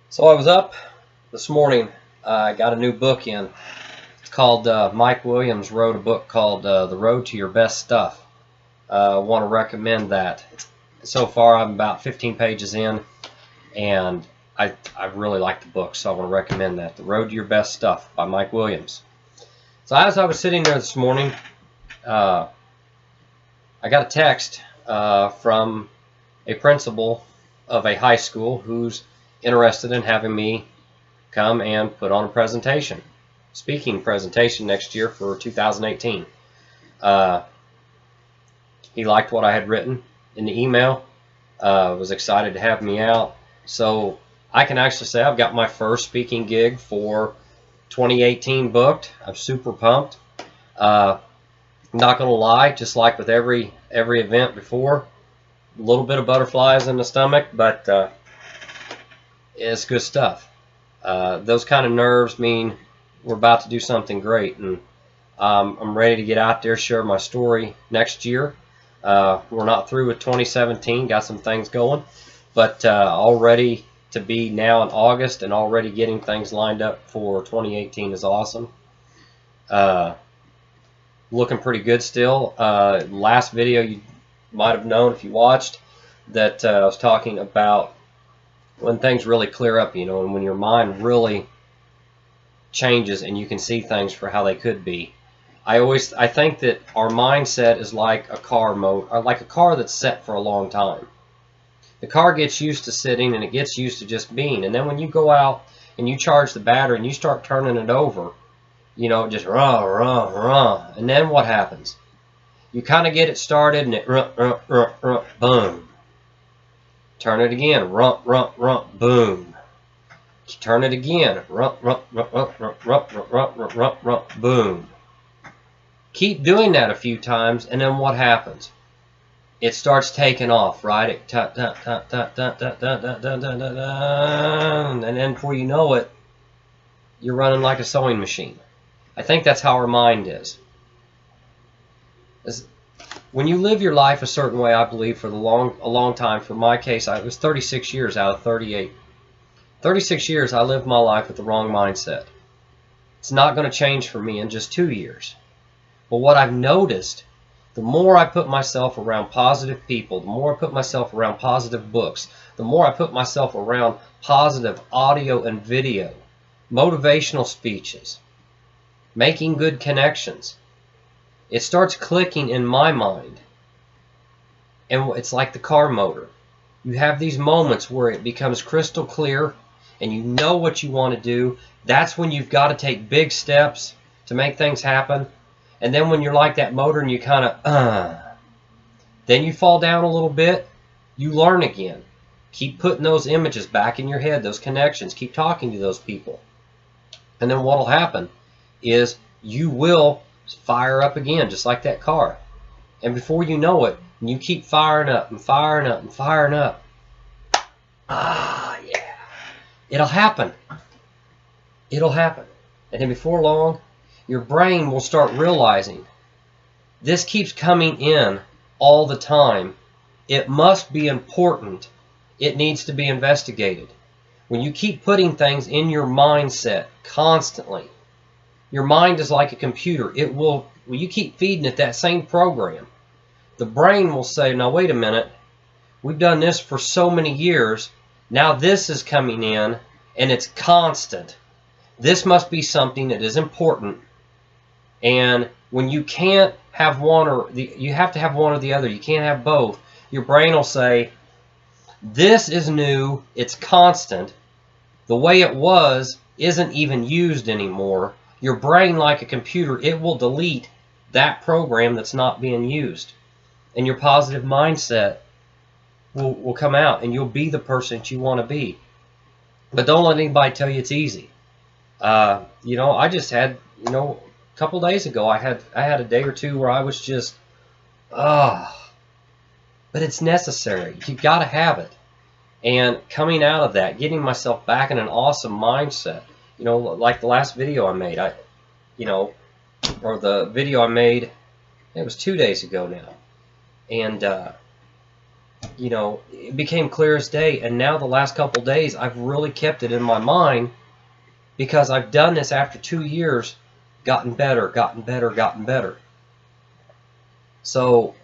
So I was up this morning. I got a new book in. It's called Mike Williams wrote a book called The Road to Your Best Stuff. I want to recommend that. So far I'm about 15 pages in, and I really like the book, so I want to recommend that. The Road to Your Best Stuff by Mike Williams. So as I was sitting there this morning, I got a text from a principal of a high school who's interested in having me come and put on a presentation, speaking presentation next year for 2018. He liked what I had written in the email, was excited to have me out. So I can actually say I've got my first speaking gig for 2018 booked. I'm super pumped. Not gonna lie, just like with every event before, a little bit of butterflies in the stomach, but it's good stuff. Those kind of nerves mean we're about to do something great, and I'm ready to get out there, share my story next year. We're not through with 2017, got some things going, but all ready to be now in August, and already getting things lined up for 2018 is awesome. Looking pretty good still. Last video you might have known if you watched that I was talking about when things really clear up, and when your mind really changes and you can see things for how they could be. I think that our mindset is like a car like a car that's set for a long time. The car gets used to sitting, and it gets used to just being, and then when you go out and you charge the battery and you start turning it over, just run, and then what happens? You kind of get it started, and it boom. Turn it again, boom. Turn it again, boom. Keep doing that a few times, and then what happens? It starts taking off, right? And then before you know it, you're running like a sewing machine. I think that's how our mind is. When you live your life a certain way, I believe, for a long time. For my case, it was 36 years out of 38. 36 years I lived my life with the wrong mindset. It's not going to change for me in just 2 years. But what I've noticed, the more I put myself around positive people, the more I put myself around positive books, the more I put myself around positive audio and video, motivational speeches, making good connections, it starts clicking in my mind. And it's like the car motor. You have these moments where it becomes crystal clear and you know what you want to do. That's when you've got to take big steps to make things happen. And then when you're like that motor and you kind of, then you fall down a little bit, you learn again. Keep putting those images back in your head, those connections. Keep talking to those people. And then what will happen is you will fire up again, just like that car. And before you know it, you keep firing up and firing up and firing up. Yeah. It'll happen. It'll happen. And then before long, your brain will start realizing this keeps coming in all the time. It must be important. It needs to be investigated. When you keep putting things in your mindset constantly, your mind is like a computer. When you keep feeding it that same program, the brain will say, now wait a minute, we've done this for so many years, now this is coming in, and it's constant. This must be something that is important. And when you can't have you have to have one or the other, you can't have both, your brain will say, this is new, it's constant, the way it was isn't even used anymore. Your brain, like a computer, it will delete that program that's not being used. And your positive mindset will come out, and you'll be the person that you want to be. But don't let anybody tell you it's easy. I just had, a couple days ago, I had a day or two where I was just, but it's necessary. You got to have it. And coming out of that, getting myself back in an awesome mindset, like the last video I made, or the video I made, it was 2 days ago now. And you know, it became clear as day. And now the last couple days, I've really kept it in my mind because I've done this after 2 years, gotten better, gotten better, gotten better. So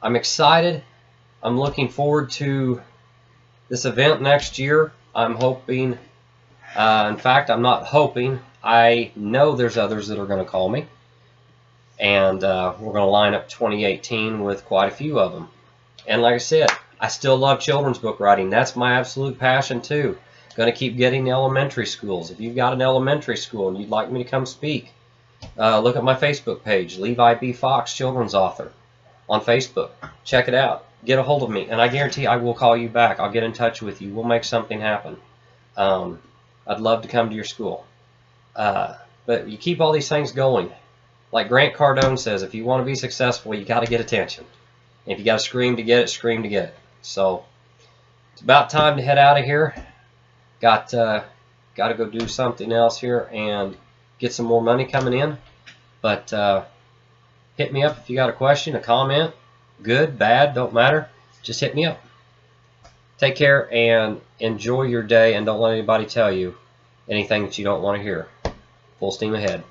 I'm excited. I'm looking forward to this event next year. I'm hoping, in fact, I'm not hoping, I know there's others that are going to call me. And we're going to line up 2018 with quite a few of them. And like I said, I still love children's book writing. That's my absolute passion too. Going to keep getting to elementary schools. If you've got an elementary school and you'd like me to come speak, look at my Facebook page, Levi B. Fox, children's author, on Facebook. Check it out. Get a hold of me, and I guarantee I will call you back. I'll get in touch with you. We'll make something happen. I'd love to come to your school. But you keep all these things going. Like Grant Cardone says, if you want to be successful, you got to get attention. And if you got to scream to get it, scream to get it. So it's about time to head out of here. Got to go do something else here and get some more money coming in. But hit me up if you got a question, a comment, good, bad, don't matter. Just hit me up. Take care and enjoy your day, and don't let anybody tell you anything that you don't want to hear. Full steam ahead.